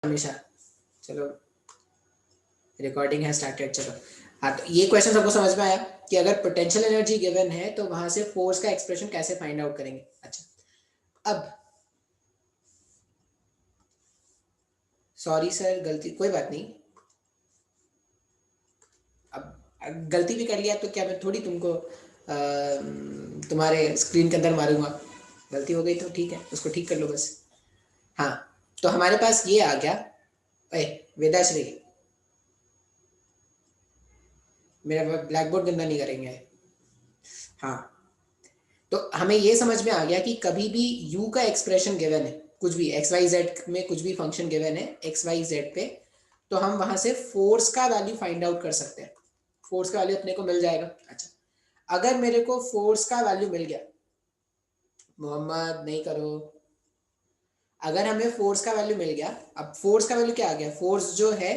हमेशा। चलो रिकॉर्डिंग है स्टार्टेड। चलो हाँ, तो ये क्वेश्चन सबको समझ में आया कि अगर पोटेंशियल एनर्जी गिवन है तो वहां से फोर्स का एक्सप्रेशन कैसे फाइंड आउट करेंगे। अच्छा अब सॉरी सर गलती, कोई बात नहीं, अब गलती भी कर लिया तो क्या मैं थोड़ी तुमको तुम्हारे स्क्रीन के अंदर मारूंगा। गलती हो गई तो ठीक है, उसको ठीक कर लो बस। हाँ तो हमारे पास ये आ गया। ए वेदाश्री, मेरा ब्लैक बोर्ड गंदा नहीं करेंगे। हाँ तो हमें ये समझ में आ गया कि कभी भी u का एक्सप्रेशन गिवन है, कुछ भी एक्स वाई जेड में कुछ भी फंक्शन गिवन है एक्स वाई जेड पे, तो हम वहां से फोर्स का वैल्यू फाइंड आउट कर सकते हैं। फोर्स का वैल्यू अपने को मिल जाएगा। अच्छा अगर मेरे को फोर्स का वैल्यू मिल गया, मोहम्मद नहीं करो, अगर हमें फोर्स का वैल्यू मिल गया, अब फोर्स का वैल्यू क्या आ गया, फोर्स जो है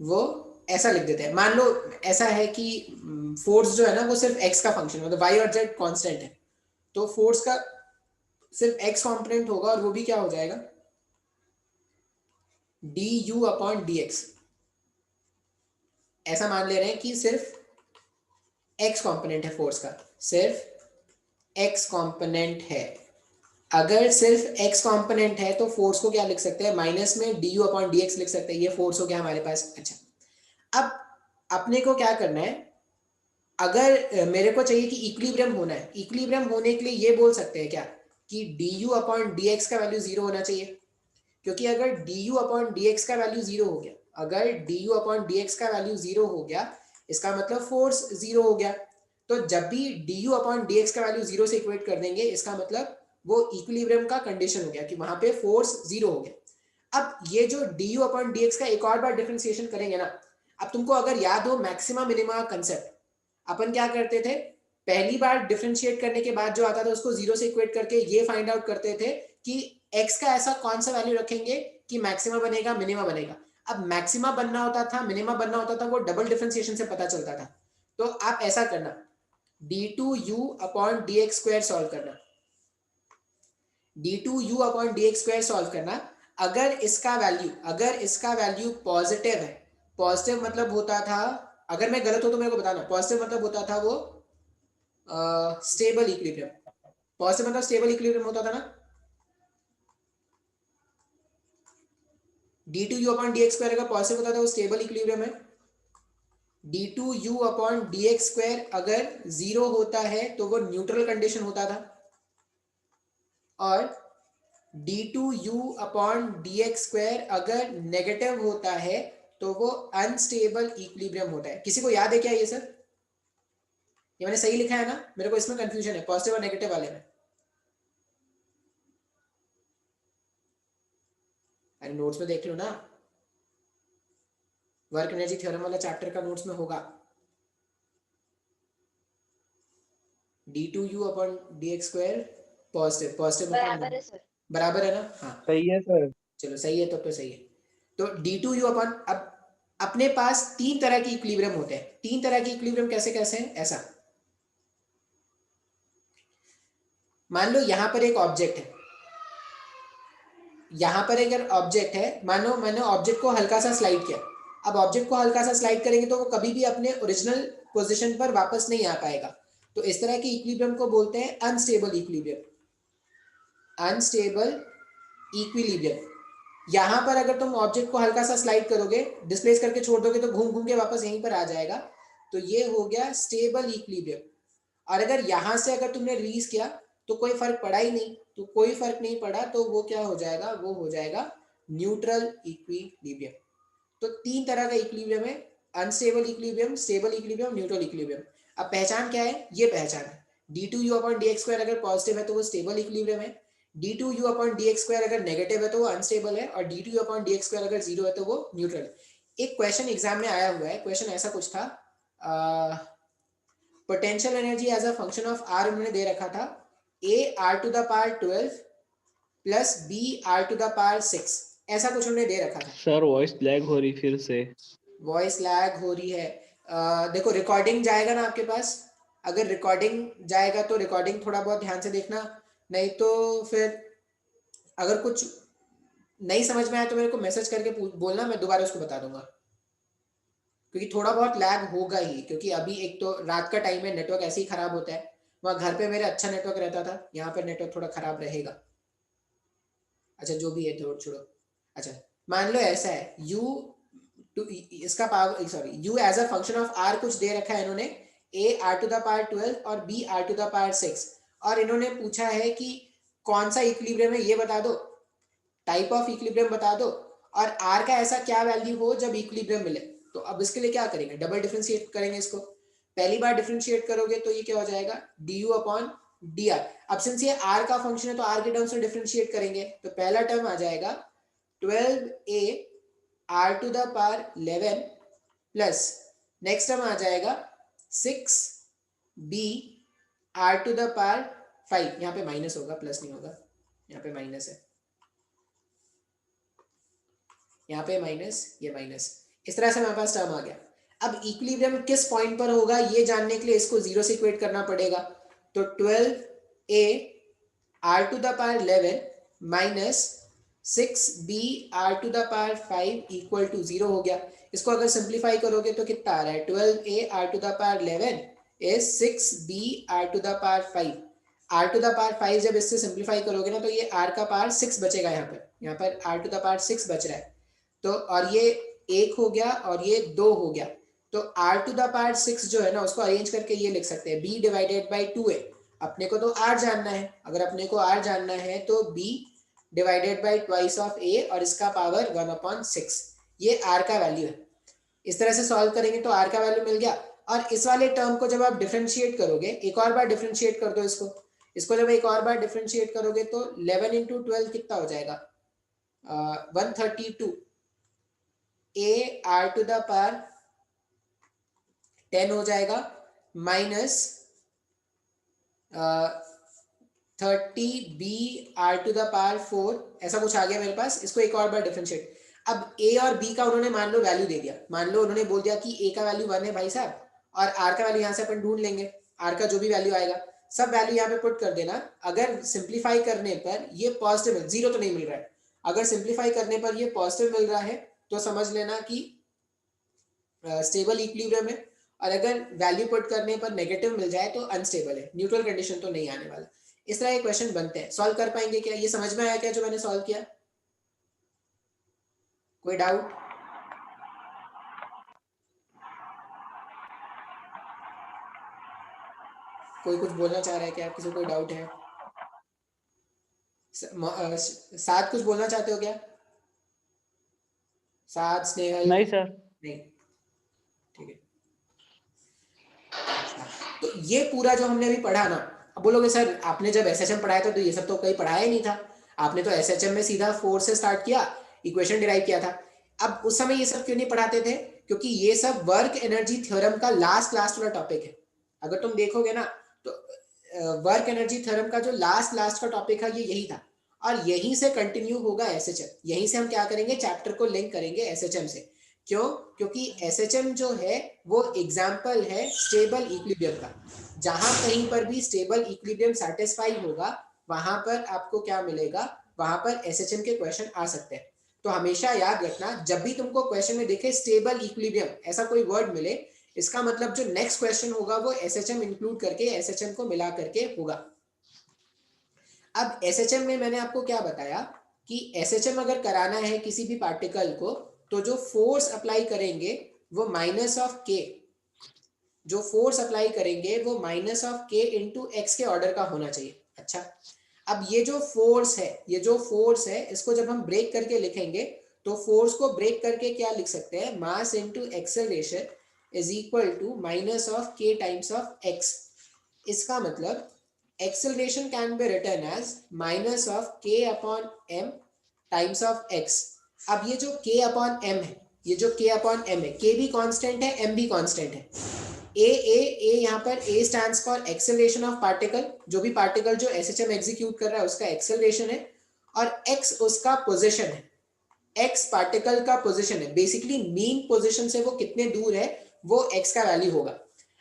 वो ऐसा लिख देते हैं। मान लो ऐसा है कि फोर्स जो है ना वो सिर्फ एक्स का फंक्शन है, मतलब वाई और जेड कांस्टेंट है, तो फोर्स का सिर्फ एक्स कॉम्पोनेंट होगा और वो भी क्या हो जाएगा, D you upon D x. ऐसा मान ले रहे हैं कि सिर्फ एक्स कॉम्पोनेंट है फोर्स का, सिर्फ एक्स कॉम्पोनेंट है। अगर सिर्फ एक्स कॉम्पोनेंट है तो फोर्स को क्या लिख सकते हैं, माइनस में D you upon D x लिख सकते हैं। ये फोर्स हो गया हमारे पास। अच्छा अब अपने को क्या करना है, अगर मेरे को चाहिए कि इक्विलिब्रियम होना है, इक्विलिब्रियम होने के लिए ये बोल सकते हैं क्या कि D you upon D x का वैल्यू जीरो होना चाहिए, क्योंकि अगर D you upon D x का वैल्यू जीरो हो गया, अगर D you upon D x का वैल्यू जीरो हो गया इसका मतलब फोर्स जीरो हो गया। तो जब भी D you upon D x का वैल्यू जीरो से इक्वेट कर देंगे इसका मतलब वो इक्विलिब्रियम का कंडीशन हो गया कि वहां पे फोर्स जीरो हो गया। अब ये जो D you upon D x का एक और बार डिफरेंशिएशन करेंगे ना, अब तुमको अगर याद हो मैक्सिमा मिनिमा कंसेप्ट, अपन क्या करते थे, पहली बार डिफरेंशिएट करने के बाद जो आता था उसको जीरो से इक्वेट करके ये फाइंड आउट करते थे कि x का ऐसा कौन सा वैल्यू रखेंगे कि मैक्सिमा बनेगा मिनिमा बनेगा। अब मैक्सिमा बनना होता था मिनिमा बनना होता था वो डबल डिफरेंशिएशन से पता चलता था। तो आप ऐसा करना, d2u upon D x square solve करना, d2u upon D x square solve करना। अगर इसका वैल्यू पॉजिटिव है, पॉजिटिव मतलब होता था, अगर मैं गलत हो तो मेरे को बताना, पॉजिटिव मतलब होता था वो स्टेबल इक्विलिब्रियम, पॉजिटिव मतलब स्टेबल इक्विलिब्रियम होता था ना, d2u upon D x square अगर पॉजिटिव होता था वो स्टेबल इक्विलिब्रियम है। d2u upon D x square अगर जीरो होता है तो वो न्यूट्रल कंडीशन होता था, और d2u upon D x square अगर नेगेटिव होता है तो वो अनस्टेबल इक्विलिब्रियम होता है। किसी को याद है क्या ये सर, ये मैंने सही लिखा है ना, मेरे को इसमें कंफ्यूजन है पॉजिटिव और नेगेटिव वाले में। अरे नोट्स में देख लो ना, वर्क एनर्जी थ्योरम वाला चैप्टर का नोट्स में होगा, d2u upon D x square positive, positive बराबर है सर, बराबर है ना। हाँ सही है सर। चलो सही है, तो सही है। तो d2u अपॉन, अब अपने पास तीन तरह की इक्विलिब्रियम होते हैं, तीन तरह की इक्विलिब्रियम कैसे कैसे हैं, ऐसा मान लो यहां पर एक ऑब्जेक्ट है, यहां पर अगर ऑब्जेक्ट है, मानो मैंने ऑब्जेक्ट को हल्का सा स्लाइड किया, अब ऑब्जेक्ट को हल्का सा स्लाइड करेंगे तो वो कभी भी अपने ओरिजिनल पोजीशन पर वापस नहीं आ पाएगा। तो इस तरह की इक्विलिब्रियम को बोलते हैं अनस्टेबल इक्विलिब्रियम, अनस्टेबल इक्विलिब्रियम। यहां पर अगर तुम ऑब्जेक्ट को हल्का सा स्लाइड करोगे, डिस्प्लेस करके छोड़ दोगे तो घूम घूम के वापस यहीं पर आ जाएगा, तो ये हो गया स्टेबल इक्विलिब्रियम। और अगर यहां से अगर तुमने रिलीज किया तो कोई फर्क पड़ा ही नहीं, तो कोई फर्क नहीं पड़ा तो वो क्या हो जाएगा, वो हो जाएगा न्यूट्रल इक्विलिब्रियम। तो तीन तरह का इक्विलिब्रियम है, unstable equilibrium, stable equilibrium, neutral equilibrium. अब पहचान क्या है, ये पहचान है, d2u upon D x square अगर पॉजिटिव है तो वो स्टेबल इक्विलिब्रियम है, d2u upon D x square अगर नेगेटिव है तो वो अनस्टेबल है, और d2u upon D x square अगर जीरो है तो वो न्यूट्रल है। एक क्वेश्चन एग्जाम में आया हुआ है, क्वेश्चन ऐसा कुछ था, potential energy as a function of R उन्होंने दे रखा था, a r to the power 12 plus b r to the power 6, ऐसा कुछ उन्होंने दे रखा था। सर वॉइस लैग हो रही फिर से। वॉइस लैग हो रही है, देखो रिकॉर्डिंग जाएगा ना आपके पास, अगर रिकॉर्डिंग जाएगा तो रिकॉर्डिंग थोड़ा बहुत ध्यान से देखना, नहीं तो फिर अगर कुछ नहीं समझ में आया तो मेरे को मैसेज करके बोलना, मैं दोबारा उसको बता दूंगा, क्योंकि थोड़ा बहुत लैग होगा ही, क्योंकि अभी एक तो रात का टाइम है, नेटवर्क ऐसे ही खराब होता है। वहाँ घर पे मेरे अच्छा नेटवर्क रहता था, यहाँ पर नेटवर्क थोड़ा खराब रहेगा। अच्छा जो भी है छोड़ो छोड़ो। अच्छा मान लो ऐसा है, u टू इसका power, sorry u as a function of r कुछ दे रखा है इन्होंने, a r to the power 12 और b r to the power 6, और इन्होंने पूछा है कि कौन सा इक्विलिब्रियम है ये बता दो, टाइप ऑफ इक्विलिब्रियम बता दो, और r का ऐसा क्या वैल्यू हो जब इक्विलिब्रियम मिले। तो अब इसके लिए क्या करेंगे, डबल डिफरेंशिएट करेंगे इसको। पहली बार डिफरेंशिएट करोगे तो ये क्या हो जाएगा, du अपॉन dr। अब सिंस ये r का फंक्शन है तो r के टर्म्स में डिफरेंशिएट करेंगे, तो पहला टर्म आ जाएगा 12a r to the power 11 plus next term आ जाएगा 6b r to the power 5। यहाँ पे माइनस होगा, प्लस नहीं होगा, यहाँ पे माइनस है, यहाँ पे माइनस, ये माइनस। इस तरह से हमारे पास टर्म आ गया। अब इक्विलिब्रियम किस पॉइंट पर होगा ये जानने के लिए इसको जीरो से इक्वेट करना पड़ेगा। तो 12a r to the power 11 minus 6b r to the power 5 equal to 0 हो गया। इसको अगर सिंप्लीफाई करोगे तो कितना आ रहा है, 12a r to the power 11 is 6b r to the power 5। r to the power 5 जब इससे सिंप्लीफाई करोगे ना तो ये r का पावर 6 बचेगा, यहाँ पर r टू द पावर 6 बच रहा है। तो और ये एक हो गया और ये दो हो गया, तो r टू द पावर 6 जो है ना उसको अरेंज करके ये लिख सकते हैं b डिवाइडेड बाई 2a। अपने को तो r जानना है, अगर अपने को r जानना है तो b divided by twice of a और इसका पावर 1/6, ये r का वैल्यू है। इस तरह से सॉल्व करेंगे तो r का वैल्यू मिल गया। और इस वाले टर्म को जब आप डिफरेंशिएट करोगे, एक और बार डिफरेंशिएट कर दो इसको जब एक और बार डिफरेंशिएट करोगे तो 11 इंटू 12 कितना हो जाएगा, 132 a r to the power 10 हो जाएगा minus 30b r to the power 4, ऐसा कुछ आ गया मेरे पास। इसको एक और बार डिफरेंशिएट। अब a और b का उन्होंने मान लो वैल्यू दे दिया, मान लो उन्होंने बोल दिया कि a का वैल्यू 1 है भाई साहब, और r का वैल्यू यहाँ से अपन ढूंढ लेंगे, r का जो भी वैल्यू आएगा सब वैल्यू यहाँ पे पुट कर देना। अगर सिंप्लीफाई करने पर ये पॉजिटिव, जीरो तो नहीं मिल रहा है, अगर सिंप्लीफाई करने पर ये पॉजिटिव मिल रहा है तो समझ लेना कि स्टेबल इक्विलिब्रियम है, और अगर वैल्यू पुट करने पर नेगेटिव मिल जाए तो अनस्टेबल है, न्यूट्रल कंडीशन तो नहीं आने वाला। इस तरह के क्वेश्चन बनते हैं। सॉल्व कर पाएंगे क्या, ये समझ में आया क्या जो मैंने सॉल्व किया, कोई डाउट? कोई कुछ बोलना चाह रहा है क्या, किसी को कोई डाउट है? साथ कुछ बोलना चाहते हो क्या, साथ स्नेहल? नहीं सर। नहीं, ठीक है। तो ये पूरा जो हमने अभी पढ़ा ना, अब बोलोगे सर आपने जब एसएचएम पढ़ाया था तो ये सब तो कहीं पढ़ाया ही नहीं था, आपने तो एसएचएम में सीधा फोर्स से स्टार्ट किया, इक्वेशन डिराइव किया था। अब उस समय ये सब क्यों नहीं पढ़ाते थे, क्योंकि ये सब वर्क एनर्जी थ्योरम का लास्ट वाला टॉपिक है। अगर तुम देखोगे ना तो वर्क एनर्जी थ्योरम का जो लास्ट का टॉपिक है ये यही था, और यहीं से कंटिन्यू होगा एसएचएम, यहीं से हम क्या करेंगे, चैप्टर को लिंक करेंगे एसएचएम से। क्यों? क्योंकि एसएचएम जो है वो एग्जाम्पल है स्टेबल इक्विलिब्रियम का। जहां कहीं पर भी स्टेबल इक्विलिब्रियम सेटिस्फाई होगा वहां पर आपको क्या मिलेगा, वहां पर एसएचएम के क्वेश्चन आ सकते हैं। तो हमेशा याद रखना, जब भी तुमको क्वेश्चन में दिखे स्टेबल इक्विलिब्रियम ऐसा कोई वर्ड मिले, इसका मतलब जो नेक्स्ट क्वेश्चन होगा वो एसएचएम इंक्लूड करके, एसएचएम को मिला करके होगा। अब एसएचएम में मैंने आपको क्या बताया कि एसएचएम अगर कराना है किसी भी पार्टिकल को तो जो फोर्स अप्लाई करेंगे वो माइनस ऑफ के, जो फोर्स अप्लाई करेंगे वो माइनस ऑफ के इंटू एक्स के ऑर्डर का होना चाहिए। अच्छा, अब ये जो फोर्स है, ये जो फोर्स है इसको जब हम ब्रेक करके लिखेंगे तो फोर्स को ब्रेक करके क्या लिख सकते हैं, mass into acceleration is equal to minus of K times of x. इसका मतलब acceleration can be written as minus of k upon m times of x। अब ये जो k upon m है, ये जो k upon m है, k भी कांस्टेंट है, m भी कांस्टेंट है। a यहाँ पर a stands for acceleration of particle, जो भी पार्टिकल जो SHM एग्जीक्यूट कर रहा है उसका acceleration है, और x उसका पोजीशन है, x पार्टिकल का पोजीशन है, बेसिकली मीन पोजीशन से वो कितने दूर है वो x का वैल्यू होगा।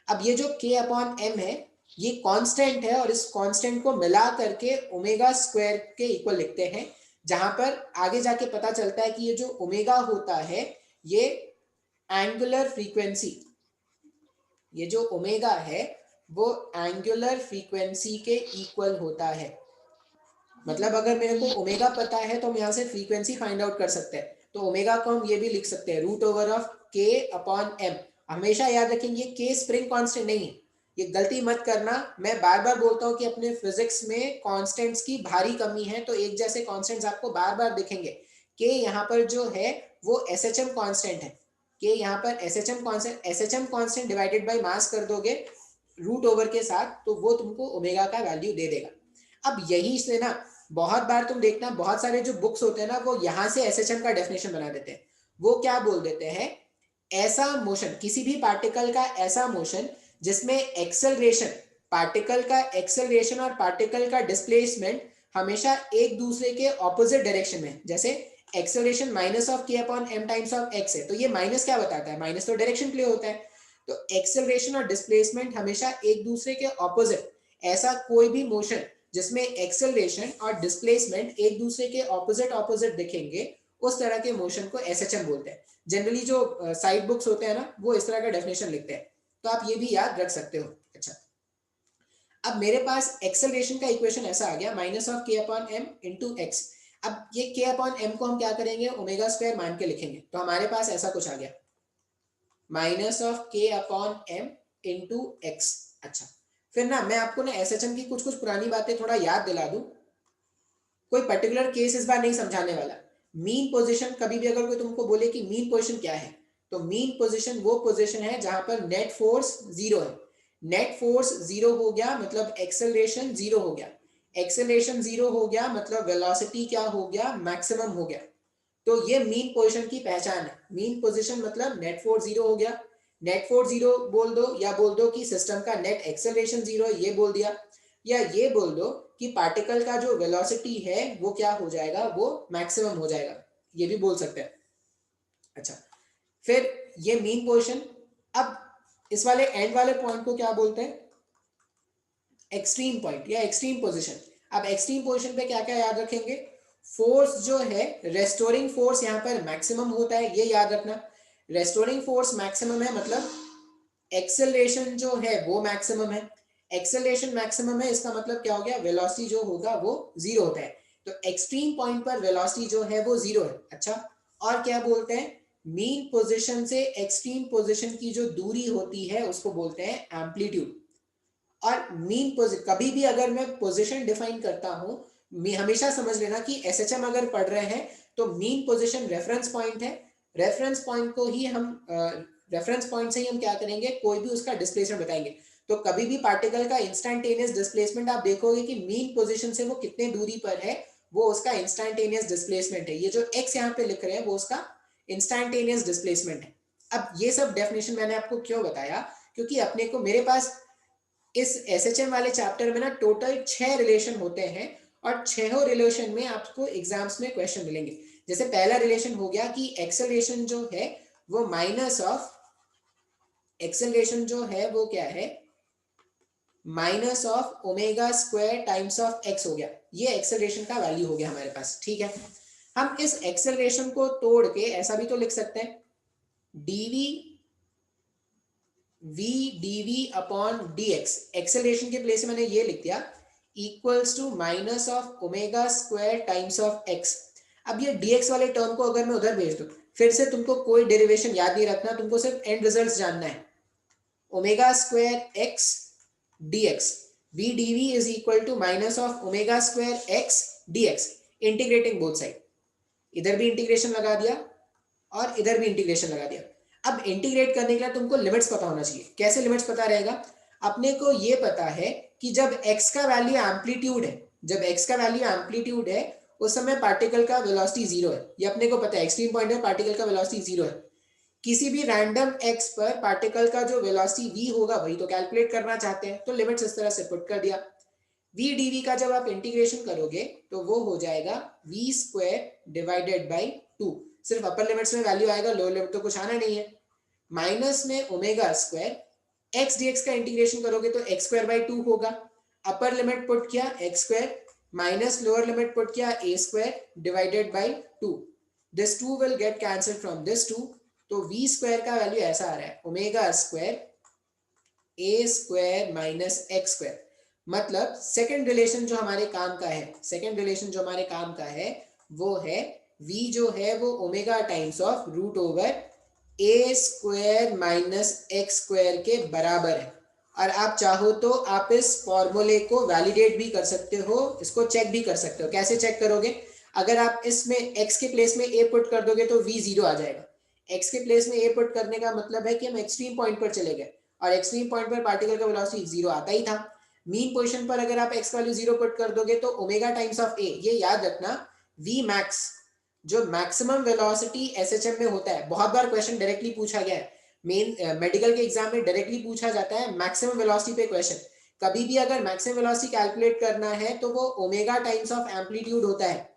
अब ये जो k अपॉन m है ये कांस्टेंट है, और इस कांस्टेंट को मिला करके ओमेगा स्क्वायर के इक्वल लिखते हैं, जहां पर आगे जाके पता चलता है कि ये जो ओमेगा होता है ये एंगुलर फ्रीक्वेंसी, ये जो ओमेगा है वो एंगुलर फ्रीक्वेंसी के इक्वल होता है। मतलब अगर मेरे को ओमेगा पता है तो हम यहाँ से फ्रीक्वेंसी फाइंड आउट कर सकते हैं। तो ओमेगा को हम ये भी लिख सकते हैं रूट ओवर ऑफ के अपॉन एम। हमेशा याद रखेंगे के स्प्रिंग कांस्टेंट नहीं है, ये गलती मत करना। मैं बार बार बोलता हूँ कि अपने फिजिक्स में कांस्टेंट्स की भारी कमी है, तो एक जैसे कांस्टेंट्स आपको बार बार दिखेंगे। के यहाँ पर जो है वो एसएचएम कांस्टेंट है, के यहाँ पर SHM constant, SHM constant divided by mass कर दोगे रूट ओवर के साथ, तो वो तुमको ओमेगा का वैल्यू दे देगा। अब यही से ना बहुत बार तुम देखना बहुत सारे जो बुक्स होते हैं ना वो यहाँ से एसएचएम का डेफिनेशन बना देते हैं। वो क्या बोल देते हैं, ऐसा मोशन, किसी भी पार्टिकल का ऐसा मोशन जिसमें एक्सेलरेशन, पार्टिकल का एक्सेलरेशन और पार्टिकल का डिस्प्लेसमेंट हमेशा एक दूसरे के ऑपोजिट डायरेक्शन में। जैसे एक्सेलरेशन माइनस ऑफ के upon m times of x है, तो ये माइनस क्या बताता है, माइनस तो डायरेक्शन के लिए होता है। तो एक्सेलरेशन और डिस्प्लेसमेंट हमेशा एक दूसरे के ऑपोजिट, ऐसा कोई भी मोशन जिसमें एक्सेलरेशन और डिस्प्लेसमेंट एक दूसरे के ऑपोजिट ऑपोजिट दिखेंगे, उस तरह के मोशन को एसएचएम बोलते हैं। जनरली जो साइड बुक्स होते हैं ना वो इस तरह का डेफिनेशन लिखते हैं, तो आप ये भी याद रख सकते हो। अच्छा, अब मेरे पास एक्सेलरेशन का इक्वेशन ऐसा आ गया माइनस ऑफ के अपॉन एम इंटू एक्स। अब ये के अपॉन एम को हम क्या करेंगे, ओमेगा स्क्वायर मान के लिखेंगे, तो हमारे पास ऐसा कुछ आ गया माइनस ऑफ के अपॉन एम इंटू एक्स। अच्छा, फिर ना मैं आपको ना एसएचएम की कुछ कुछ पुरानी बातें थोड़ा याद दिला दूं, कोई पर्टिकुलर केस इस बार नहीं समझाने वाला। मीन पोजीशन, कभी भी अगर कोई तुमको बोले कि मीन पोजीशन क्या है, तो मीन पोजीशन वो पोजीशन है जहां पर नेट फोर्स जीरो है। नेट फोर्स जीरो हो गया मतलब एक्सेलरेशन जीरो हो गया, एक्सेलरेशन जीरो हो गया मतलब वेलोसिटी क्या हो गया, मैक्सिमम हो गया। तो ये मीन पोजीशन की पहचान है। मीन पोजीशन मतलब नेट फोर्स जीरो हो गया, नेट फोर्स जीरो बोल दो, या बोल दो कि सिस्टम का नेट एक्सेलरेशन जीरो है, ये बोल दिया। या ये बोल दो कि पार्टिकल का जो वेलोसिटी है वो क्या हो जाएगा, वो मैक्सिमम हो जाएगा, ये भी बोल सकते हैं। अच्छा, फिर ये मीन पोजीशन। अब इस वाले एंड वाले पॉइंट को क्या बोलते हैं, एक्सट्रीम पॉइंट या एक्सट्रीम पोजीशन। अब एक्सट्रीम पोजीशन पे क्या क्या याद रखेंगे, फोर्स जो है रेस्टोरिंग फोर्स यहाँ पर मैक्सिमम होता है, ये याद रखना। रेस्टोरिंग फोर्स मैक्सिमम है मतलब एक्सेलरेशन जो है वो मैक्सिमम है। एक्सेलरेशन मैक्सिमम है इसका मतलब क्या हो गया, वेलोसिटी जो होगा वो जीरो होता है। तो एक्सट्रीम पॉइंट पर वेलोसिटी जो है वो जीरो है। अच्छा, और क्या बोलते हैं, मीन पोजीशन से एक्सट्रीम पोजीशन की जो दूरी होती है उसको बोलते हैं एम्पलीट्यूड। और मीन पोजीशन, कभी भी अगर मैं पोजीशन डिफाइन करता हूं, हमेशा समझ लेना कि एसएचएम अगर पढ़ रहे हैं तो मीन पोजीशन रेफरेंस पॉइंट है। रेफरेंस पॉइंट को ही हम रेफरेंस पॉइंट से ही हम क्या करेंगे, कोई भी उसका डिस्प्लेसमेंट बताएंगे। तो कभी भी पार्टिकल का इंस्टेंटेनियस डिस्प्लेसमेंट आप देखोगे कि मीन पोजीशन से वो कितने दूरी पर है, वो उसका इंस्टेंटेनियस डिस्प्लेसमेंट है। ये जो एक्स यहाँ पे लिख रहे हैं वो उसका इंस्टेंटेनियस डिस्प्लेसमेंट है। अब ये सब डेफिनेशन मैंने आपको क्यों बताया, क्योंकि अपने को, मेरे पास इस एसएचएम वाले चैप्टर में ना टोटल 6 रिलेशन होते हैं, और 6 रिलेशन में आपको एग्जाम्स में क्वेश्चन मिलेंगे। जैसे पहला रिलेशन हो गया कि एक्सेलरेशन जो है वो माइनस ऑफ, एक्सेलरेशन जो है वो क्या है, minus of omega square times of x हो गया। ये एक्सेलरेशन का वैल्यू हो गया हमारे पास। ठीक है, हम इस एक्सेलरेशन को तोड़ के ऐसा भी तो लिख सकते हैं, dv v dv upon dx, acceleration के प्लेस में मैंने ये लिख दिया equals to minus of omega square times of x। अब ये dx वाले टर्म को अगर मैं उधर भेज दूं, फिर से तुमको कोई डेरिवेशन याद नहीं रखना, तुमको सिर्फ एंड रिजल्ट्स जानना है। Omega square x dx, v dv is equal to minus of omega square x dx, integrating both side. इधर भी इंटीग्रेशन लगा दिया और इधर भी इंटीग्रेशन लगा दिया। अब इंटीग्रेट करने के लिए तुमको लिमिट्स पता होना चाहिए। कैसे लिमिट्स पता रहेगा, अपने को ये पता है कि जब x का वैल्यू एम्पलीट्यूड है, जब x का वैल्यू एम्पलीट्यूड है उस समय पार्टिकल का वेलोसिटी जीरो है। ये अपने को पता है, एक्सट्रीम पॉइंट है पार्टिकल का वेलोसिटी जीरो है। किसी भी रैंडम x पर पार्टिकल का जो वेलोसिटी v होगा वही तो कैलकुलेट करना चाहते हैं, तो लिमिट्स इस तरह से पुट कर दिया। v dv का जब आप इंटीग्रेशन करोगे तो वो हो जाएगा v स्क्वायर डिवाइडेड बाई 2। सिर्फ अपर लिमिट्स में वैल्यू आएगा, लोअर लिमिट तो कुछ आना नहीं है। माइनस में ओमेगा स्क्वायर एक्स डीएक्स का इंटीग्रेशन करोगे तो एक्स स्क्वायर बाई 2 होगा। अपर लिमिट पुट किया x square, minus lower limit put किया a square divided by 2, this 2 will get cancel from this 2, तो v स्क्वायर का वैल्यू ऐसा आ रहा है omega square a square minus x square. मतलब second relation जो हमारे काम का है, सेकंड रिलेशन जो हमारे काम का है वो है v जो है वो omega times of root over a square minus x square के बराबर है। और आप चाहो तो आप इस फॉर्मूले को वैलिडेट भी कर सकते हो, इसको चेक भी कर सकते हो। कैसे चेक करोगे? अगर आप इसमें x के प्लेस में a पुट कर दोगे तो v जीरो आ जाएगा। x के प्लेस में a पुट करने का मतलब है कि हम एक्सट्रीम पॉइंट पर चले गए और एक्सट्रीम पॉइंट पर पार्टिकल का वेलोसिटी जीरो आता ही था। मीन पोजीशन पर अगर आप x वैल्यू जीरो पुट कर दोगे तो ओमेगा टाइम्स ऑफ a, ये याद रखना, v मैक्स जो मैक्सिमम वेलोसिटी एसएचएम में होता है, बहुत बार क्वेश्चन डायरेक्टली पूछा गया है, मेन मेडिकल के एग्जाम में डायरेक्टली पूछा जाता है मैक्सिमम वेलोसिटी पे क्वेश्चन। कभी भी अगर मैक्सिमम वेलोसिटी कैलकुलेट करना है तो वो ओमेगा टाइम्स ऑफ एम्पलीट्यूड होता है।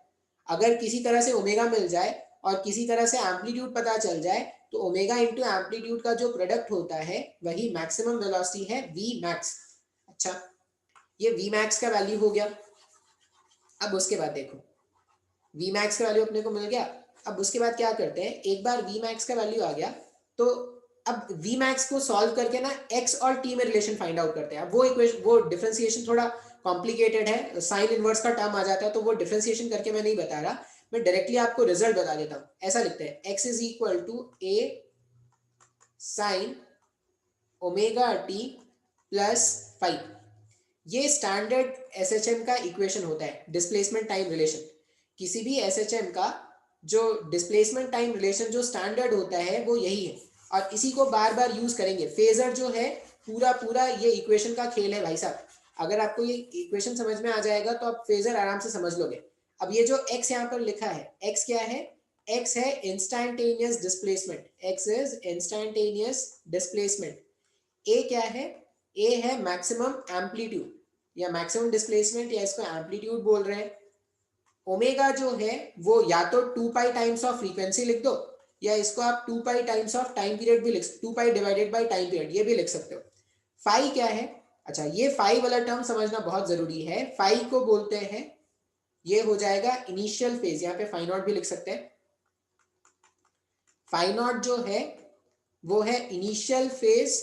अगर किसी तरह से ओमेगा मिल जाए और किसी तरह से एम्पलीट्यूड पता चल जाए तो ओमेगा इंटू एम्पलीट्यूड का जो प्रोडक्ट होता है वही मैक्सिमम वेलोसिटी है, वी मैक्स। अच्छा, ये वी मैक्स का वैल्यू हो गया। अब उसके बाद देखो, वी मैक्स का वैल्यू अपने को मिल गया। अब उसके बाद क्या करते हैं, एक बार वी मैक्स का वैल्यू आ गया तो अब वी मैक्स को सॉल्व करके ना एक्स और टी में रिलेशन फाइंड आउट करते हैं। अब वो इक्वेशन, वो डिफरेंशिएशन थोड़ा कॉम्प्लिकेटेड है, साइन इनवर्स का टर्म आ जाता है, तो वो डिफरेंशिएशन करके मैं नहीं बता रहा, मैं डायरेक्टली आपको रिजल्ट बता देता हूं। ऐसा लिखते हैं, x is equal to a sine omega T plus five. ये स्टैंडर्ड एसएचएम का इक्वेशन होता है, डिस्प्लेसमेंट टाइम रिलेशन। किसी भी एसएचएम का जो डिस्प्लेसमेंट टाइम रिलेशन जो स्टैंडर्ड होता है वो यही है और इसी को बार बार यूज करेंगे। फेजर जो है पूरा पूरा ये इक्वेशन का खेल है भाई साहब। अगर आपको ये इक्वेशन समझ में आ जाएगा तो आप फेजर आराम से समझ लोगे। अब ये जो x यहाँ पर लिखा है, x क्या है? x है instantaneous displacement, x is instantaneous displacement. a क्या है? a है मैक्सिमम एम्पलीट्यूड या मैक्सिमम डिस्प्लेसमेंट, या इसको एम्पलीट्यूड बोल रहे हैं। ओमेगा जो है वो या तो 2 पाई टाइम्स ऑफ फ्रीक्वेंसी लिख दो या इसको आप 2 पाई टाइम्स ऑफ टाइम पीरियड भी लिख, 2 पाई डिवाइडेड बाय टाइम पीरियड ये भी लिख सकते हो। फाई क्या है? अच्छा, ये फाई वाला टर्म समझना बहुत जरूरी है। फाई को बोलते हैं, ये हो जाएगा इनिशियल फेज, यहाँ पे फाई नॉट भी लिख सकते हैं। फाई नॉट जो है वो है इनिशियल फेज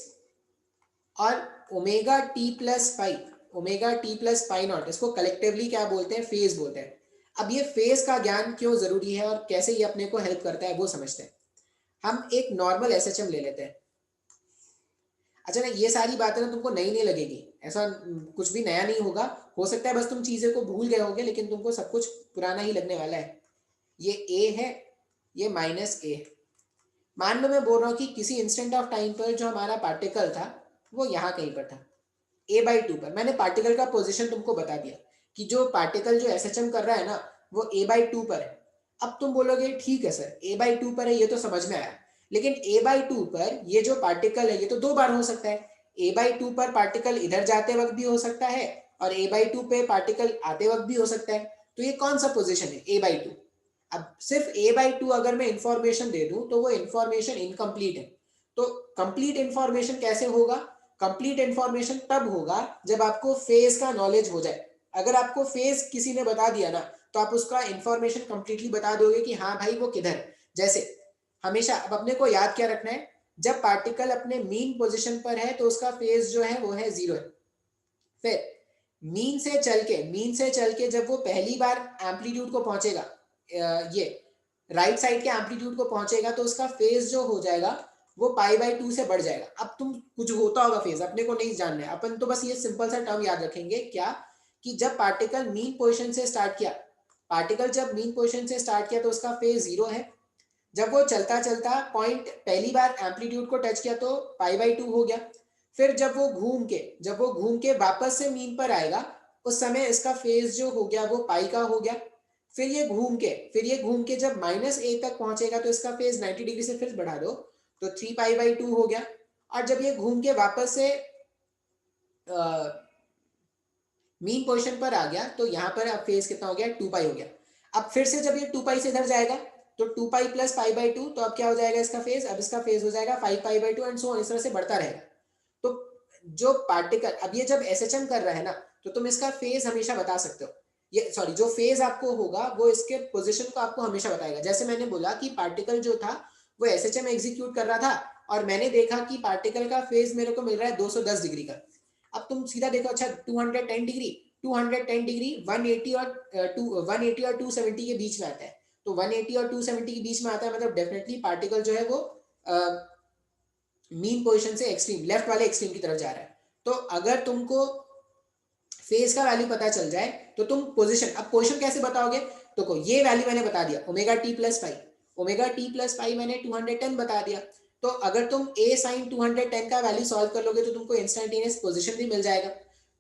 और omega T plus five, omega T plus phi naught, इसको कलेक्टिवली क्या बोलते हैं? फेज बोलते हैं। अब ये फेज का ज्ञान क्यों जरूरी है और कैसे ये अपने को हेल्प करता है वो समझते हैं। हम एक नॉर्मल एसएचएम ले लेते हैं। अच्छा ना, ये सारी बातें ना तुमको नई नहीं लगेगी, ऐसा कुछ भी नया नहीं होगा। हो सकता है बस तुम चीजें को भूल गए होगे लेकिन तुमको सब कुछ पुराना ही लगने वाला है। ये ए है, ये माइनस ए है। मान लो मैं बोल रहा हूँ कि किसी इंस्टेंट ऑफ टाइम पर जो हमारा पार्टिकल था वो यहाँ कहीं पर था, a/2 पर। मैंने पार्टिकल का पोजीशन तुमको बता दिया कि जो पार्टिकल जो एसएचएम कर रहा है ना वो a/2 पर है। अब तुम बोलोगे ठीक है सर a/2 पर है, ये तो समझ में आया, लेकिन a/2 पर ये जो पार्टिकल है ये तो दो बार हो सकता है। a/2 पर पार्टिकल इधर जाते वक्त भी हो सकता है और a/2 पे पार्टिकल आते वक्त भी हो सकता है। तो ये कौन सा पोजिशन है? a/2। अब सिर्फ a/2 अगर मैं इंफॉर्मेशन दे दूं तो वो इंफॉर्मेशन इनकम्प्लीट है। तो कंप्लीट इंफॉर्मेशन कैसे होगा? कंप्लीट इंफॉर्मेशन तब होगा जब आपको फेज का नॉलेज हो जाए। अगर आपको फेज किसी ने बता दिया ना तो आप उसका इंफॉर्मेशन कंप्लीटली बता दोगे कि हाँ भाई वो किधर है। जैसे हमेशा अब अपने को याद क्या रखना है, जब पार्टिकल अपने मीन पोजीशन पर है तो उसका फेज जो है वो है जीरो है। फिर मीन से चल के जब वो पहली बार एम्पलीट्यूड को पहुंचेगा, ये राइट साइड के एम्पलीट्यूड को पहुंचेगा तो उसका फेज जो हो जाएगा वो पाई/2 से बढ़ जाएगा। अब तुम कुछ होता होगा फेज, अपने को नहीं जानना है, अपन तो बस ये सिंपल सा टर्म याद रखेंगे क्या, कि जब पार्टिकल मीन पोजीशन से स्टार्ट किया, पार्टिकल जब मीन पोजीशन से स्टार्ट किया तो उसका फेज जीरो है। जब वो चलता चलता पॉइंट पहली बार एम्पलीट्यूड को टच किया तो पाई/2 हो गया। फिर जब वो घूम के वापस से मीन पर आएगा उस समय इसका फेज जो हो गया वो पाई का हो गया। फिर ये घूम के जब -a तक पहुंचेगा तो इसका फेज 90 डिग्री से फिर बढ़ा दो तो 3 पाई/2 हो गया। और जब ये घूम के वापस से मीन पोजीशन पर आ गया तो यहाँ पर अब फेज कितना हो गया? 2 पाई हो गया। अब फिर से जब ये 2 पाई से इधर जाएगा तो 2 पाई प्लस पाई/2, तो अब क्या हो जाएगा इसका फेज? अब इसका फेज हो जाएगा 5 पाई/2 एंड सो ऑन, इस तरह से बढ़ता रहेगा। तो जो पार्टिकल अब ये जब एसएचएम कर रहा है ना तो तुम इसका फेज हमेशा बता सकते हो। ये सॉरी जो फेज आपको होगा वो इसके पोजीशन को आपको हमेशा बताएगा। जैसे मैंने बोला कि पार्टिकल जो था वो एसएचएम एग्जीक्यूट कर रहा था और मैंने देखा कि पार्टिकल का फेज मेरे को मिल रहा है 210 डिग्री का। अब तुम सीधा देखो, अच्छा 210 डिग्री 210 डिग्री 180 और 180 और 270 के बीच में आता है। तो 180 और 270 के बीच में आता है मतलब डेफिनेटली पार्टिकल जो है वो मीन पोजीशन से एक्सट्रीम लेफ्ट वाले एक्सट्रीम की तरफ जा रहा है। तो अगर तुमको फेज का वैल्यू पता चल जाए तो तुम पोजीशन, अब पोजीशन कैसे बताओगे? तो ये वैल्यू मैंने बता दिया omega T plus five, omega T plus five मैंने 210 बता दिया। तो अगर तुम ए साइन 210 का वैल्यू सॉल्व कर लोगे तो तुमको इंस्टेंटेनियस पोजीशन भी मिल जाएगा।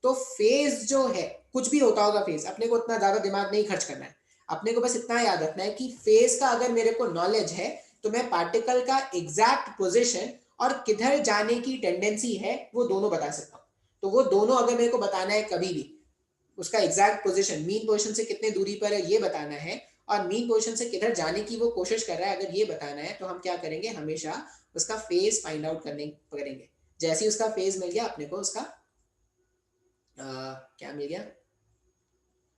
तो फेज जो है, कुछ भी होता होगा फेज, अपने को उतना ज्यादा दिमाग नहीं खर्च करना है, अपने को बस इतना याद रखना है कि फेज का अगर मेरे को नॉलेज है तो मैं पार्टिकल का एग्जैक्ट पोजीशन और किधर जाने की टेंडेंसी है वो दोनों बता सकता हूँ। तो वो दोनों अगर मेरे को बताना है कभी भी, उसका एग्जैक्ट पोजीशन मीन पोजीशन से कितने दूरी पर है ये बताना है और मीन पोजीशन से किधर जाने की वो कोशिश कर रहा है अगर ये बताना है, तो हम क्या करेंगे, हमेशा उसका फेज फाइंड आउट करेंगे। जैसे ही उसका फेज मिल गया अपने को उसका क्या मिल गया,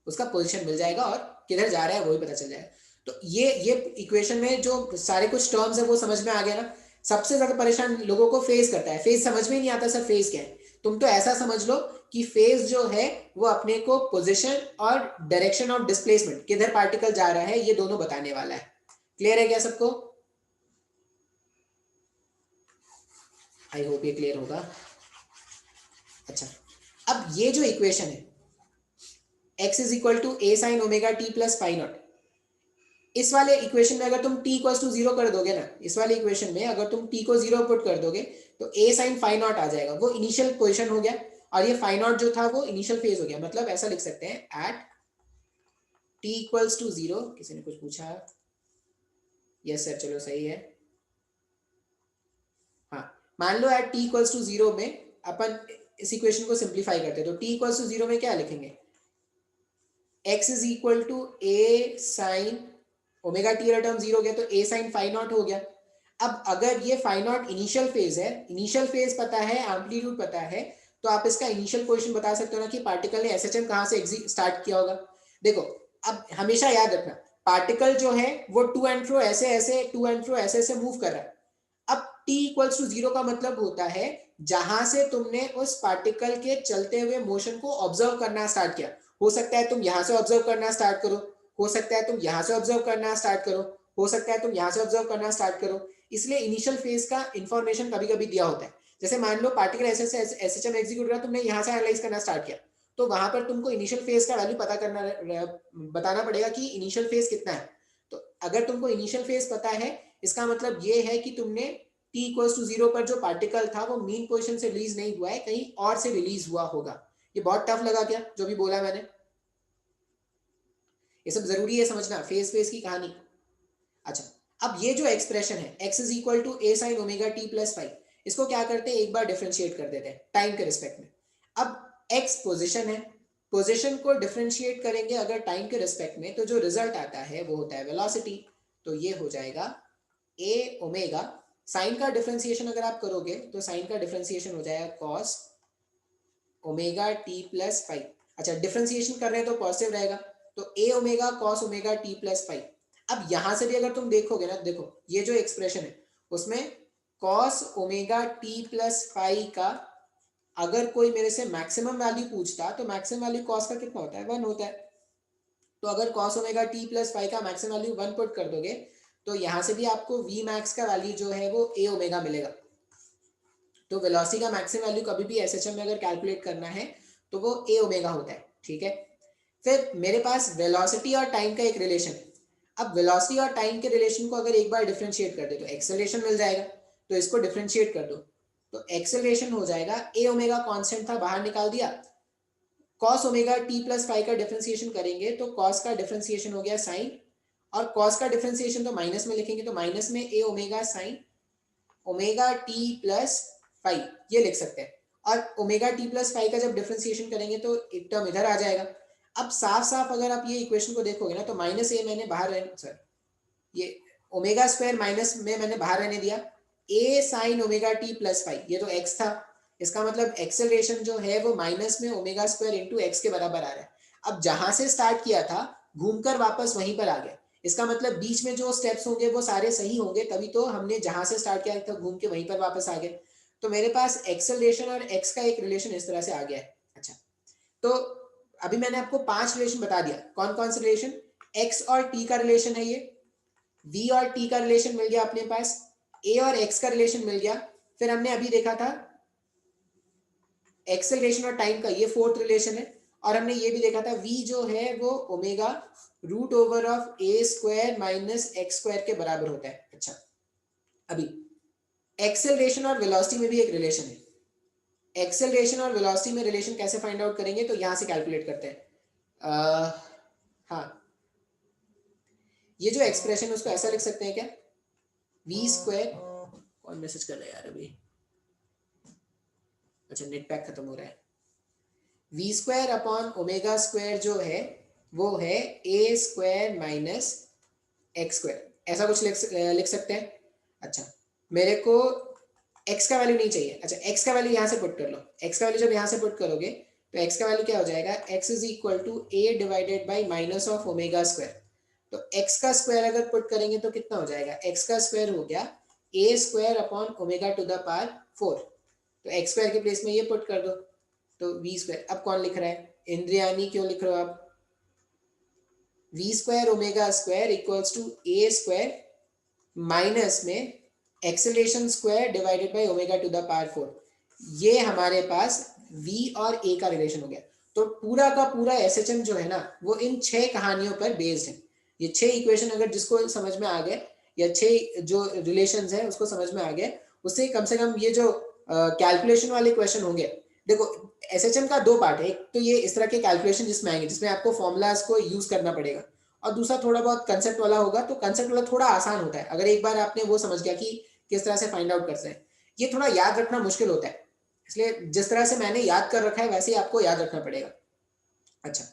उसका पोजीशन मिल जाएगा और किधर जा रहा है वो भी पता चल जाएगा। तो ये इक्वेशन में जो सारे कुछ टर्म्स है वो समझ में आ गया ना। सबसे ज्यादा परेशान लोगों को फेज करता है, फेज समझ में ही नहीं आता सर फेज क्या है। तुम तो ऐसा समझ लो कि फेज जो है वो अपने को पोजीशन और डायरेक्शन ऑफ डिस्प्लेसमेंट, किधर पार्टिकल जा रहा है, ये दोनों बताने वाला है। क्लियर है क्या सबको? आई होप ये क्लियर होगा। अच्छा, अब ये जो इक्वेशन है x is equal to a sine omega T plus phi naught, इस वाले इक्वेशन में अगर तुम t इक्वल टू 0 कर दोगे ना, इस वाले इक्वेशन में अगर तुम t को 0 पुट कर दोगे तो a साइन फाई नॉट आ जाएगा, वो इनिशियल पोजीशन हो गया और ये फाई नॉट जो था वो इनिशियल फेज हो गया। मतलब ऐसा लिख सकते हैं एट t इक्वल्स टू 0, किसी ने कुछ पूछा? यस सर, चलो सही है। हाँ, मान लो एट t इक्वल्स टू 0 में अपन इस इक्वेशन को सिंप्लीफाई करते हैं तो t इक्वल्स टू 0 में क्या लिखेंगे, x is equal to a sine omega t वाला टर्म 0 हो गया तो a साइन फाई नॉट हो गया। अब अगर ये फाई नॉट इनिशियल फेज है, इनिशियल फेज पता है, एम्पलीट्यूड पता है, तो आप इसका इनिशियल पोजीशन बता सकते हो ना कि पार्टिकल ने एसएचएम कहां से स्टार्ट किया होगा। देखो, अब हमेशा याद रखना पार्टिकल जो है वो टू एंड फ्रो ऐसे ऐसे टू एंड फ्रो ऐसे ऐसे मूव कर रहा है। अब t इक्वल्स टू 0 का मतलब होता है जहां से तुमने उस पार्टिकल के चलते हुए मोशन को ऑब्जर्व करना स्टार्ट किया। हो सकता है तुम यहां से ऑब्जर्व करना स्टार्ट करो, हो सकता है तुम यहां से ऑब्जर्व करना स्टार्ट करो, हो सकता है तुम यहां से ऑब्जर्व करना स्टार्ट करो। इसलिए इनिशियल फेज का इंफॉर्मेशन कभी कभी दिया होता है। जैसे मान लो पार्टिकल ऐसे एसएचएम एग्जीक्यूट करा, तुमने यहां से एनालाइज करना स्टार्ट किया, तो वहां पर तुमको इनिशियल फेज का वैल्यू पता करना बताना पड़ेगा कि इनिशियल फेज कितना है। तो अगर तुमको इनिशियल फेज पता है, इसका मतलब ये है कि तुमने t इक्वल्स टू 0 पर जो पार्टिकल था वो मीन पोजीशन से रिलीज नहीं हुआ है, कहीं और से रिलीज हुआ होगा। ये बहुत टफ लगा क्या जो भी बोला मैंने? ये सब जरूरी है समझना, फेज फेज की कहानी। अच्छा, अब ये जो एक्सप्रेशन है x is equal to a sine omega T plus five, इसको क्या करते हैं, एक बार डिफरेंशिएट कर देते हैं टाइम के रिस्पेक्ट में। अब x पोजीशन है, पोजीशन को डिफरेंशिएट करेंगे अगर टाइम के रिस्पेक्ट में, तो जो रिजल्ट आता है वो होता है वेलोसिटी। तो ये हो जाएगा ए ओमेगा, साइन का डिफरेंशिएशन अगर आप करोगे तो साइन का डिफरेंशिएशन हो जाएगा cos omega T plus five. अच्छा, डिफरेंशिएशन कर रहे हैं तो पॉजिटिव रहेगा, तो A omega cos omega T plus five. अब यहां से भी अगर तुम देखोगे ना, देखो ये जो एक्सप्रेशन है उसमें cos omega T plus five का अगर कोई मेरे से मैक्सिमम वैल्यू पूछता तो मैक्सिमम वैल्यू कॉस का कितना होता है, 1 होता है। तो अगर cos omega T plus five का मैक्सिमम वैल्यू 1 पुट कर दोगे तो यहां से भी आपको वी मैक्स का वैल्यू जो है वो ए ओमेगा मिलेगा। तो वेलोसिटी का मैक्सिमम वैल्यू कभी भी एसएचएम में अगर कैलकुलेट करना है तो वो ए ओमेगा होता है, ठीक है। फिर मेरे पास वेलोसिटी और टाइम का एक रिलेशन है। अब वेलोसिटी और टाइम के रिलेशन को अगर एक बार डिफरेंशिएट कर दे तो एक्सेलरेशन मिल जाएगा, तो इसको डिफरेंशिएट कर दो तो एक्सेलरेशन हो जाएगा ए ओमेगा कांस्टेंट था बाहर निकाल दिया, cos omega T plus five का डिफरेंशिएशन करेंगे तो कॉस का डिफरेंशिएशन हो गया साइन, और कॉस का डिफरेंशिएशन तो माइनस में लिखेंगे तो माइनस में A omega sine omega T plus five ये लिख सकते हैं। और ओमेगा टी प्लस फाइव का जब डिफरेंशिएशन करेंगे तो एक टर्म इधर आ जाएगा। अब साफ साफ अगर आप ये इक्वेशन को देखोगे ना तो माइनस ए मैंने बाहर सर ये ओमेगा स्क्वायर माइनस में मैंने बाहर रहने दिया, A sine omega T plus five, ये तो एक्स था, इसका मतलब एक्सेलरेशन जो है वो माइनस में ओमेगा स्क्वायर इंटू एक्स के बराबर आ रहा है। अब जहां से स्टार्ट किया था घूमकर वापस वहीं पर आ गया, इसका मतलब बीच में जो स्टेप्स होंगे वो सारे सही होंगे, तभी तो हमने जहां से स्टार्ट किया था घूम के वहीं पर वापस आ गए। तो मेरे पास एक्सेलरेशन और एक्स का एक रिलेशन इस तरह से आ गया है। अच्छा, तो अभी मैंने आपको 5 रिलेशन बता दिया। कौन कौन से रिलेशन? एक्स और टी का रिलेशन है ये, v और t का रिलेशन मिल गया अपने पास, a और x का रिलेशन मिल गया, फिर हमने अभी देखा था एक्सेलरेशन और टाइम का, ये फोर्थ रिलेशन है, और हमने ये भी देखा था v जो है वो omega root over of a square minus x square के बराबर होता है। अच्छा, अभी एक्सेलरेशन और वेलोसिटी में भी एक रिलेशन है। एक्सेलरेशन और वेलोसिटी में रिलेशन कैसे फाइंड आउट करेंगे? तो यहां से कैलकुलेट करते हैं। हाँ, ये जो एक्सप्रेशन है उसको ऐसा लिख सकते हैं क्या, v स्क्वायर, कौन मैसेज कर रहा है यार अभी, अच्छा नेट पैक खत्म हो रहा है, v square upon omega square जो है वो है a square minus x square, ऐसा कुछ लिख सकते हैं। अच्छा, मेरे को x का वैल्यू नहीं चाहिए। अच्छा, x का वैल्यू यहाँ से पुट कर लो। x का वैल्यू जब यहाँ से पुट करोगे तो x का वैल्यू क्या हो जाएगा, x is equal to a divided by minus of omega square. तो x का स्क्वायर अगर पुट करेंगे तो कितना हो जाएगा, x का स्क्वायर हो गया a square upon omega to the power 4। तो एक्स स्क्वायर के प्लेस में ये पुट कर दो, तो वी स्क्वायर। अब कौन लिख रहा है, इंद्रियानी क्यों लिख रहे हो आप, V square omega square equals to A square minus में acceleration square divided by omega to the power 4। ये हमारे पास v और a का रिलेशन हो गया। तो पूरा का पूरा एसएचएम जो है ना वो इन 6 कहानियों पर बेस्ड है। ये 6 इक्वेशन अगर जिसको समझ में आ गए, या 6 जो रिलेशंस है उसको समझ में आ गए, उससे कम से कम ये जो कैलकुलेशन वाले क्वेश्चन होंगे। देखो, एसएचएम का 2 पार्ट है, एक तो ये इस तरह के कैलकुलेशन जिसमें आएंगे जिसमें आपको फॉर्मूलाज को यूज करना पड़ेगा, और दूसरा थोड़ा बहुत कंसेप्ट वाला होगा। तो कंसेप्ट वाला थोड़ा आसान होता है, अगर एक बार आपने वो समझ गया कि किस तरह से फाइंड आउट करते हैं। ये थोड़ा याद रखना मुश्किल होता है, इसलिए जिस तरह से मैंने याद कर रखा है वैसे ही आपको याद रखना पड़ेगा। अच्छा,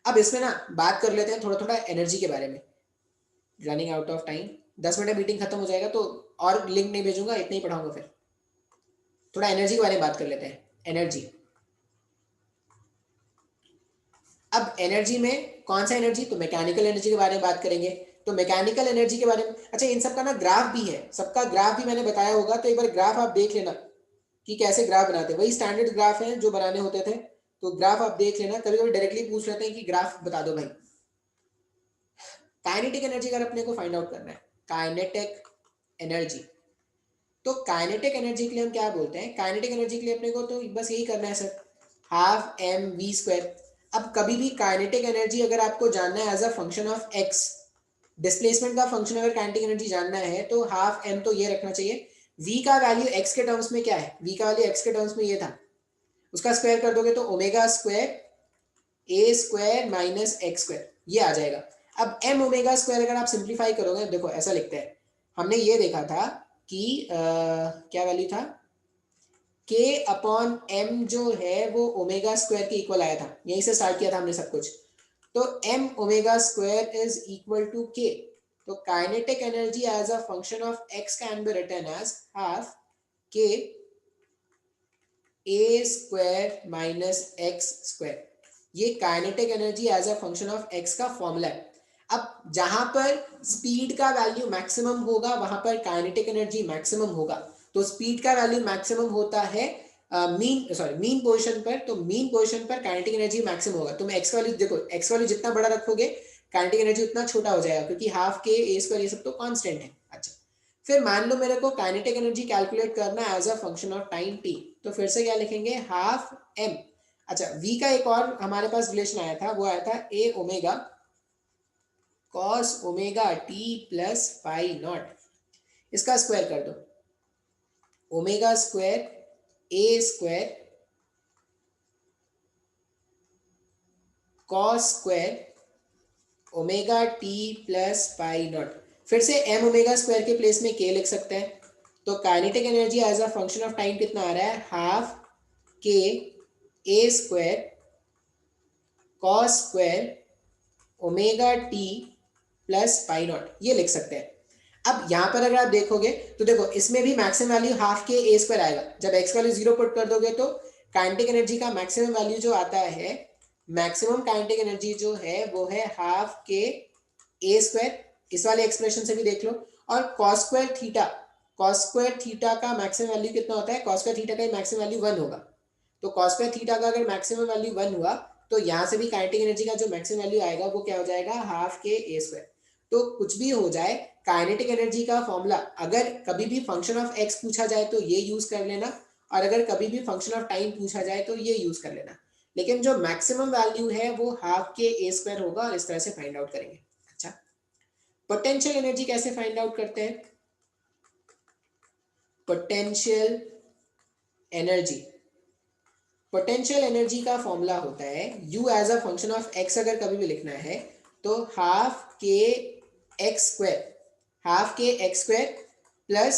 अब इसमें ना बात कर लेते हैं थोड़ा थोड़ा एनर्जी के बारे में। Running out of time, 10 minute meeting खत्म हो जाएगा तो और लिंक नहीं भेजूंगा, इतना ही पढ़ाऊंगा। फिर थोड़ा एनर्जी के बारे में बात कर लेते हैं। एनर्जी, अब एनर्जी में कौन सा एनर्जी, तो मैकेनिकल एनर्जी के बारे में बात करेंगे। तो मैकेनिकल एनर्जी के बारे में, अच्छा इन सबका ना ग्राफ भी है, सबका ग्राफ भी मैंने बताया होगा, तो एक बार ग्राफ आप देख लेना कि कैसे ग्राफ बनाते हैं। वही स्टैंडर्ड ग्राफ है जो बनाने होते थे, तो ग्राफ आप देख लेना। कभी कभी डायरेक्टली पूछ लेते हैं कि ग्राफ बता दो भाई। काइनेटिक एनर्जी अगर अपने को फाइंड आउट करना है, काइनेटिक एनर्जी, तो काइनेटिक एनर्जी के लिए हम क्या बोलते हैं, काइनेटिक एनर्जी के लिए अपने को तो बस यही करना है sir, half m v square. अब कभी भी काइनेटिक एनर्जी अगर आपको जानना है as a function of x, displacement का फंक्शन अगर काइनेटिक एनर्जी जानना है तो हाफ एम तो ये रखना चाहिए। v का वैल्यू x के टर्म्स में क्या है, v का वैल्यू x के टर्म्स में ये था, उसका स्क्वायर कर दोगे तो omega square a square minus x square ये आ जाएगा। अब m ओमेगा स्क्वायर अगर आप सिंप्लीफाई करोगे, देखो ऐसा लिखते हैं, हमने ये देखा था कि क्या वैल्यू था, k अपॉन m जो है वो ओमेगा स्क्वायर के इक्वल आया था, यहीं से स्टार्ट किया था हमने सब कुछ। तो m omega square is equal to k। तो kinetic energy as a function of x can be written as half k a square minus x square. ये kinetic energy as a function of x का formula है। अब जहां पर speed का value maximum होगा वहां पर काइनेटिक एनर्जी मैक्सिमम होगा। तो स्पीड का वैल्यू मैक्सिमम होता है मीन पोजीशन पर, तो मीन पोजीशन पर काइनेटिक एनर्जी मैक्सिमम होगा। तुम एक्स वैल्यू देखो, एक्स वैल्यू जितना बड़ा रखोगे काइनेटिक एनर्जी उतना छोटा हो जाएगा, क्योंकि हाफ के ए स्क्वायर ये सब तो कांस्टेंट है। अच्छा, फिर मान लो मेरे को काइनेटिक एनर्जी कैलकुलेट करना है as a function of time t, तो फिर से क्या लिखेंगे, हाफ एम। अच्छा, v का एक और हमारे पास रिलेशन आया था, वो आया था a omega cos omega T plus phi naught, इसका स्क्वायर कर दो, omega square a square cos square omega T plus pi naught. फिर से m ओमेगा स्क्वायर के प्लेस में k लिख सकते हैं। तो kinetic energy as a function of time कितना आ रहा है, half k a square cos square omega T plus pi naught ये लिख सकते हैं। अब यहाँ पर अगर आप देखोगे तो देखो इसमें भी मैक्सिमम वैल्यू हाफ के a स्क्वायर आएगा। जब x वैल्यू 0 पुट कर दोगे तो काइनेटिक एनर्जी का मैक्सिमम वैल्यू जो आता है मैक्सिमम काइनेटिक एनर्जी जो है वो है हाफ के ए स्क्वायर, इस वाले एक्सप्रेशन से भी देख लो, और कॉस स्क्वायर थीटा का मैक्सिमम वैल्यू कितना होता है, कॉस स्क्वायर थीटा का मैक्सिमम वैल्यू 1 होगा, तो कॉस स्क्वायर थीटा का अगर मैक्सिमम वैल्यू 1 हुआ तो यहाँ से भी काइनेटिक एनर्जी का जो मैक्सिमम वैल्यू आएगा वो क्या हो जाएगा, हाफ के ए स्क्वायर। तो कुछ भी हो जाए, काइनेटिक एनर्जी का फॉर्मूला अगर कभी भी फंक्शन ऑफ एक्स पूछा जाए तो ये यूज कर लेना, और अगर कभी भी फंक्शन ऑफ टाइम पूछा जाए तो ये यूज कर लेना, लेकिन जो मैक्सिमम वैल्यू है वो हाफ के ए स्क्वायर होगा, और इस तरह से फाइंड आउट करेंगे। अच्छा, पोटेंशियल एनर्जी कैसे फाइंड आउट करते हैं, पोटेंशियल एनर्जी का फॉर्मूला होता है u as a function of x, अगर कभी भी लिखना है तो half k x square plus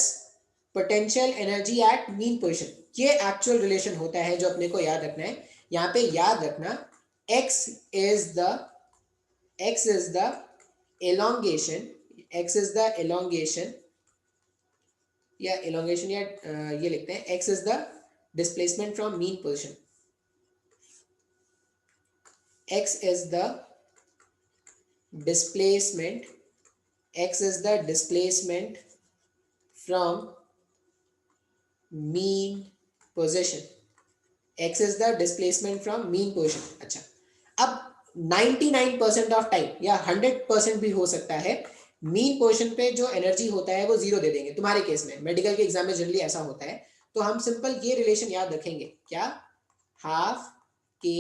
potential energy at mean position, ये एक्चुअल रिलेशन होता है जो अपने को याद रखना है। यहाँ पे याद रखना x इज द elongation या ये लिखते हैं x is the displacement from mean position, x is the displacement from mean position, अच्छा, अब 99% ऑफ टाइम या 100% भी हो सकता है मीन पोजीशन पे जो एनर्जी होता है वो 0 दे देंगे, तुम्हारे केस में मेडिकल के एग्जाम में जनरली ऐसा होता है, तो हम सिंपल ये रिलेशन याद रखेंगे, क्या, हाफ के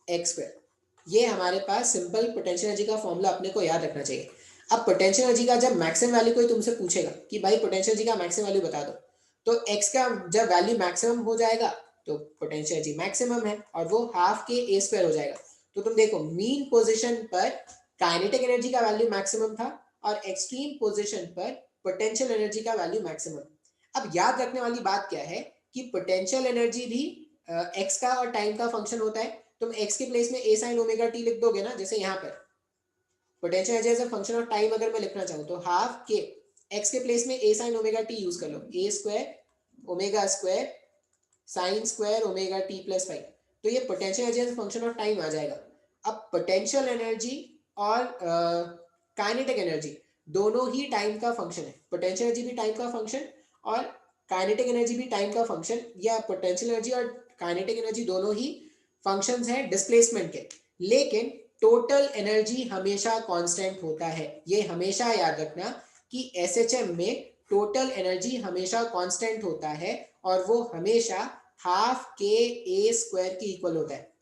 एक्स स्क्वायर, ये हमारे पास सिंपल पोटेंशियल एनर्जी का फॉर्मूला अपने को याद रखना चाहिए। अब पोटेंशियल एनर्जी का जब मैक्सिमम वैल्यू कोई तुमसे पूछेगा कि भाई पोटेंशियल एनर्जी का मैक्सिमम वैल्यू बता दो, तो x का जब वैल्यू मैक्सिमम हो जाएगा तो पोटेंशियल एनर्जी मैक्सिमम है और वो हाफ के ए स्क्वायर हो जाएगा। तो तुम देखो मीन पोजीशन पर काइनेटिक एनर्जी का वैल्यू मैक्सिमम था और एक्सट्रीम पोजीशन पर पोटेंशियल एनर्जी का वैल्यू मैक्सिमम। अब याद रखने वाली बात क्या है कि पोटेंशियल एनर्जी भी x का और टाइम का फंक्शन होता है। तुम x के प्लेस में a sin ओमेगा t लिख दोगे ना, जैसे यहाँ पर potential energy as a function of time अगर मैं लिखना चाहूँ तो हाफ के x के प्लेस में a sin omega t use कर लो, a square omega square sine square omega t plus 5, तो ये potential energy as a function of time आ जाएगा। अब पोटेंशियल एनर्जी और काइनेटिक एनर्जी दोनों ही टाइम का फंक्शन है, पोटेंशियल एनर्जी भी टाइम का फंक्शन और काइनेटिक एनर्जी भी टाइम का फंक्शन, या पोटेंशियल एनर्जी और काइनेटिक एनर्जी दोनों ही फंक्शंस हैं डिस्प्लेसमेंट के, लेकिन टोटल एनर्जी हमेशा कांस्टेंट होता है। ये हमेशा याद रखना कि एसएचएम में टोटल एनर्जी हमेशा कांस्टेंट होता है और वो हमेशा हाफ के ए स्क्वायर की इक्वल होता है।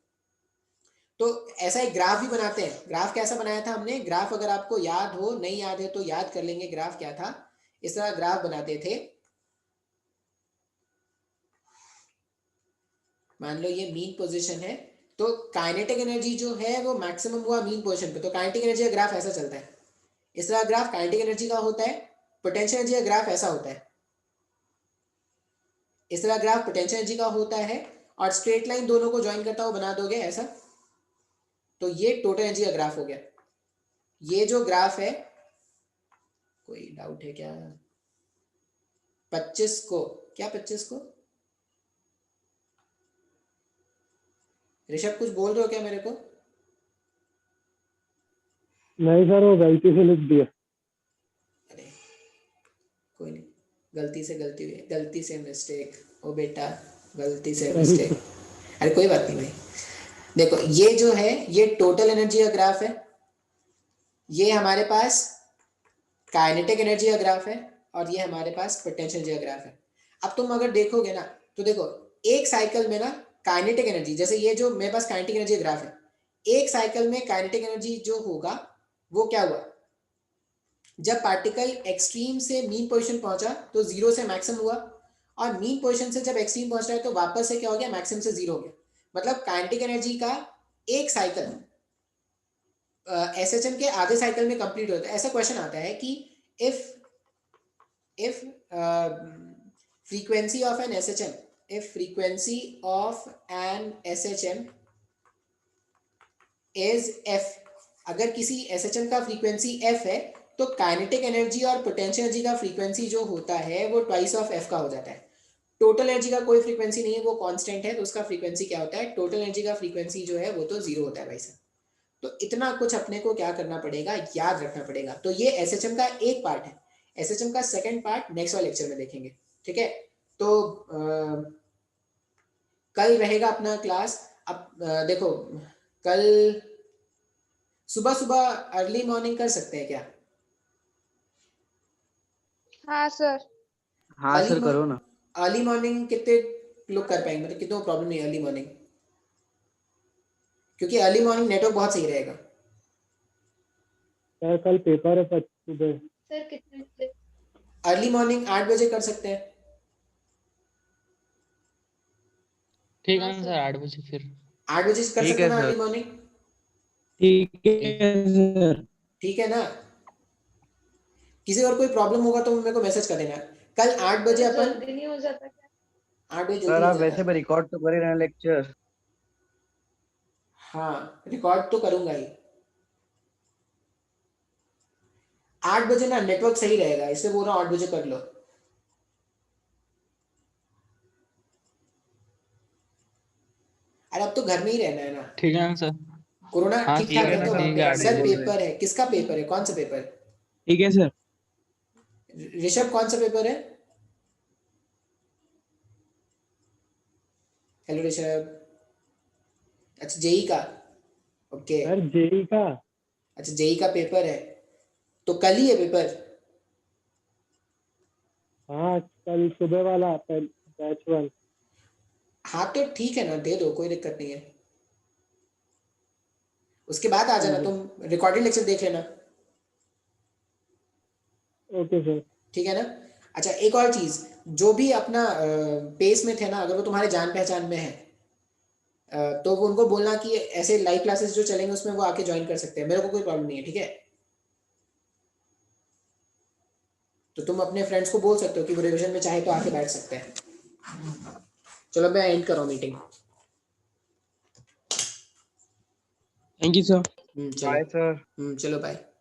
तो ऐसा एक ग्राफ भी बनाते हैं, ग्राफ कैसा बनाया था हमने, ग्राफ अगर आपको याद हो, नहीं याद है तो याद कर लेंगे ग्राफ क्या था। इस तरह ग्राफ बनाते थे, मान लो ये मीन पोजीशन है, तो काइनेटिक एनर्जी जो है वो मैक्सिमम हुआ मीन पोजीशन पे, तो काइनेटिक एनर्जी का ग्राफ ऐसा चलता है, इस तरह ग्राफ काइनेटिक एनर्जी का होता है। पोटेंशियल एनर्जी का ग्राफ ऐसा होता है, इस तरह ग्राफ पोटेंशियल एनर्जी का होता है, और स्ट्रेट लाइन दोनों को ज्वाइन करता हुआ बना दोगे ऐसा, तो ये टोटल एनर्जी का ग्राफ हो गया। ये जो ग्राफ है, कोई डाउट है क्या, 25 को, क्या 25 को, ऋषभ कुछ बोल रहे हो क्या मेरे को? नहीं सर, वो गलती से लिख दिया। अरे कोई नहीं, गलती से मिस्टेक, ओ बेटा गलती से मिस्टेक, अरे कोई बात नहीं भाई। देखो ये जो है ये टोटल एनर्जी का ग्राफ है, ये हमारे पास काइनेटिक एनर्जी का ग्राफ है, और ये हमारे पास पोटेंशियल एनर्जी का ग्राफ है। अब तुम अगर देखोगे ना तो देखो एक साइकिल में ना काइनेटिक एनर्जी, जैसे ये जो मेरे पास काइनेटिक एनर्जी ग्राफ है, एक साइकिल में काइनेटिक एनर्जी जो होगा वो क्या हुआ, जब पार्टिकल एक्सट्रीम से मीन पोजीशन पहुंचा तो 0 से मैक्सिमम हुआ, और मीन पोजीशन से जब एक्सट्रीम पहुंच रहा है तो वापस से क्या हो गया, मैक्सिमम से 0 हो गया। मतलब काइनेटिक एनर्जी का एक साइकिल एसएचएम के आधे साइकिल में कंप्लीट होता है। ऐसा क्वेश्चन आता है कि if frequency of an SHM, if frequency of an SHM is f, अगर किसी SHM का फ्रीक्वेंसी f है तो काइनेटिक एनर्जी और पोटेंशियल एनर्जी का फ्रीक्वेंसी जो होता है वो ट्वाइस ऑफ f का हो जाता है। टोटल एनर्जी का कोई फ्रीक्वेंसी नहीं है, वो कांस्टेंट है, तो उसका फ्रीक्वेंसी क्या होता है, टोटल एनर्जी का फ्रीक्वेंसी जो है वो तो 0 होता है भाई साहब। तो इतना कुछ अपने को क्या करना पड़ेगा, याद रखना पड़ेगा। तो ये एसएचएम का एक पार्ट है, एसएचएम का सेकंड पार्ट नेक्स्ट वाले लेक्चर में देखेंगे, ठीक है। तो कल रहेगा अपना क्लास। अब देखो कल सुबह सुबह अर्ली मॉर्निंग कर सकते हैं क्या? हाँ सर। हाँ अर्ली सर करो ना। अर्ली मॉर्निंग कितने लोग कर पाएंगे, मतलब कितनों प्रॉब्लम नहीं अर्ली मॉर्निंग, क्योंकि अर्ली मॉर्निंग नेटवर्क बहुत सही रहेगा। सर कल पेपर है सुबह। सर कितने बजे? अर्ली मॉर्निंग 8 बजे कर सकते हैं। ठीक हाँ है सर। सर 8 बजे फिर। 8 बजे कर ठीक सकते है हैं ना सर। Early morning? ठीक है सर। ठीक है ना? किसी और कोई प्रॉब्लम होगा तो मेरे को मैसेज कर देना। कल 8 बजे सर अपन, जल्दी नहीं हो जाता क्या? 8 बजे जल्दी सर हो आप जाता वैसे है। भी रिकॉर्ड तो कर ही रहे हैं लेक्चर। हाँ रिकॉर्ड तो करूंगा ही। 8 बजे ना नेटवर्क सही रहेगा, इसलिए बोल रहा हूँ 8 बजे कर लो। अरे अब तो घर में ही रहना है ना, ठीक है ना सर। कोरोना हाँ ठीक ठीक ठाक है सर है ना तो। सर, ठीक है 8 सर बजे। पेपर है, किसका पेपर है, कौन सा पेपर? ठीक है सर। ऋषभ कौन सा पेपर है? हेलो ऋषभ। अच्छा जेई का, ओके। सर जेई का। अच्छा जेई का पेपर है, तो कल ही है पेपर? हाँ कल सुबह वाला बैच 1। हाँ तो ठीक है ना, दे दो, कोई दिक्कत नहीं है। उसके बाद आ जाना ठीक है। तुम, रिकॉर्डेड लेक्चर देख लेना, ओके सर। ठीक है ना। अच्छा एक और चीज, जो भी अपना पेस में थे ना, अगर वो तुम्हारे जान पहचान में है तो वो उनको बोलना कि ऐसे लाइव क्लासेस जो चलेंगे उसमें वो आके ज्वाइन कर सकते हैं, मेरे को कोई प्रॉब्लम नहीं है, ठीक है। तो तुम अपने फ्रेंड्स को बोल सकते हो कि वो रिवीजन में चाहे तो आके बैठ सकते हैं। चलो मैं एंड कर रहा हूँ मीटिंग। Thank you sir. चलो। Bye sir. चलो बाय।